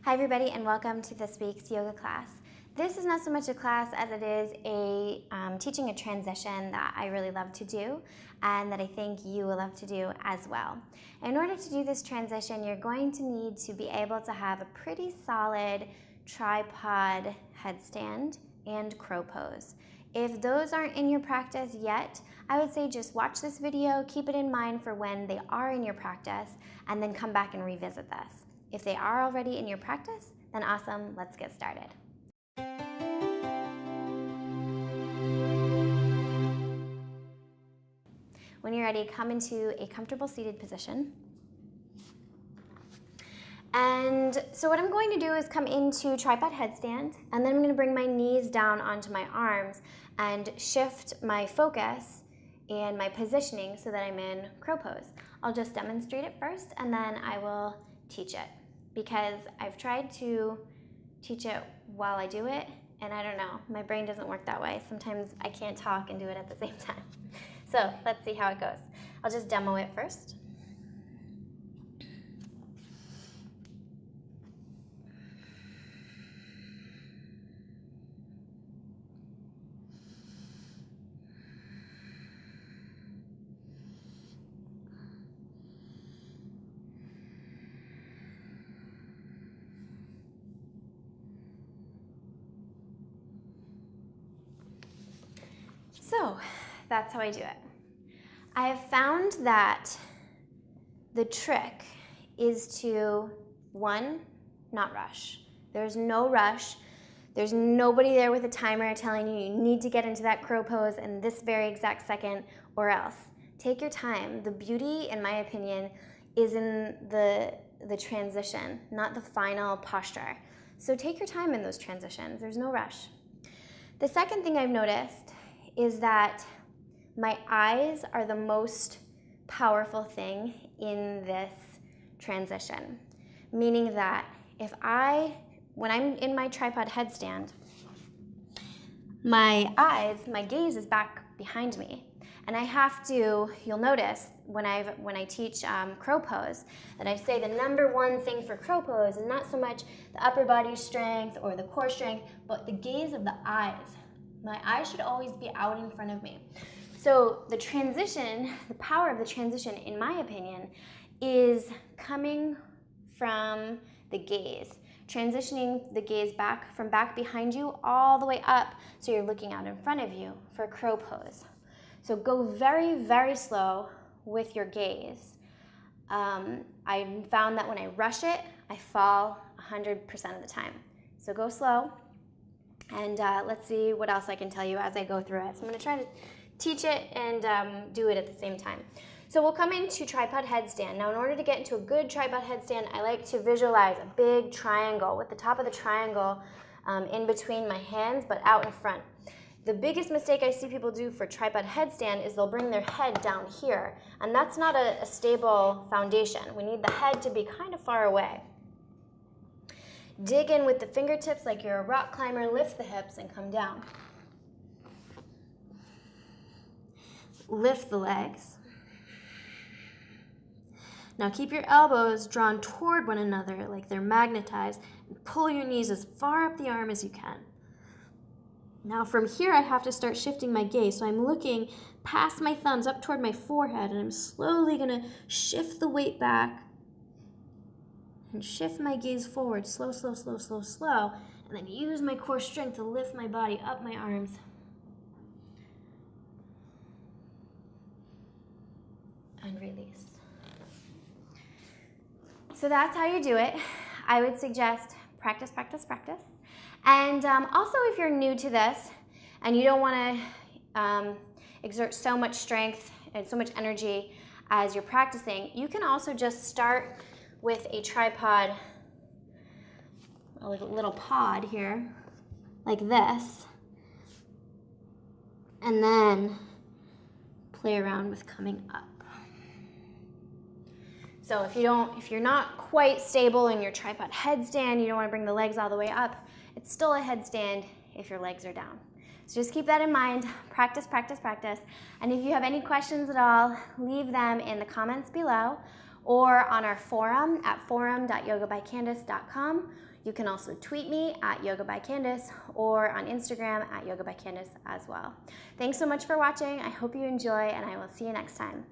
Hi everybody and welcome to this week's yoga class. This is not so much a class as it is a teaching a transition that I really love to do and that I think you will love to do as well. In order to do this transition, you're going to need to be able to have a pretty solid tripod headstand and crow pose. If those aren't in your practice yet, I would say just watch this video, keep it in mind for when they are in your practice, and then come back and revisit this. If they are already in your practice, then awesome, let's get started. When you're ready, come into a comfortable seated position. And so what I'm going to do is come into tripod headstand, and then I'm going to bring my knees down onto my arms and shift my focus and my positioning so that I'm in crow pose. I'll just demonstrate it first, and then I will teach it, because I've tried to teach it while I do it, and I don't know, my brain doesn't work that way. Sometimes I can't talk and do it at the same time. So let's see how it goes. I'll just demo it first. So that's how I do it. I have found that the trick is to, one, not rush. There's no rush. There's nobody there with a timer telling you need to get into that crow pose in this very exact second or else. Take your time. The beauty, in my opinion, is in the transition, not the final posture. So take your time in those transitions. There's no rush. The second thing I've noticed is that my eyes are the most powerful thing in this transition. Meaning that when I'm in my tripod headstand, my gaze is back behind me. And I have to, you'll notice when I teach crow pose, that I say the number one thing for crow pose is not so much the upper body strength or the core strength, but the gaze of the eyes. My eyes should always be out in front of me. So the transition, the power of the transition, in my opinion, is coming from the gaze. Transitioning the gaze back from back behind you all the way up so you're looking out in front of you for crow pose. So go very, very slow with your gaze. I found that when I rush it, I fall 100% of the time. So go slow. And let's see what else I can tell you as I go through it. So I'm going to try to teach it and do it at the same time. So we'll come into tripod headstand. Now in order to get into a good tripod headstand, I like to visualize a big triangle with the top of the triangle in between my hands but out in front. The biggest mistake I see people do for tripod headstand is they'll bring their head down here, and that's not a stable foundation. We need the head to be kind of far away. Dig in with the fingertips like you're a rock climber, lift the hips and come down. Lift the legs. Now keep your elbows drawn toward one another like they're magnetized, and pull your knees as far up the arm as you can. Now from here I have to start shifting my gaze, so I'm looking past my thumbs up toward my forehead, and I'm slowly going to shift the weight back and shift my gaze forward, slow, slow, slow, slow, slow, and then use my core strength to lift my body up my arms. And release. So that's how you do it. I would suggest practice, practice, practice. And also if you're new to this and you don't want to exert so much strength and so much energy as you're practicing, you can also just start with a tripod, a little pod here, like this, and then play around with coming up. So if you're not quite stable in your tripod headstand, you don't want to bring the legs all the way up, it's still a headstand if your legs are down. So just keep that in mind. Practice, practice, practice. And if you have any questions at all, leave them in the comments below or on our forum at forum.yogabycandice.com. You can also tweet me at Yoga by Candace or on Instagram at Yoga by Candace as well. Thanks so much for watching. I hope you enjoy, and I will see you next time.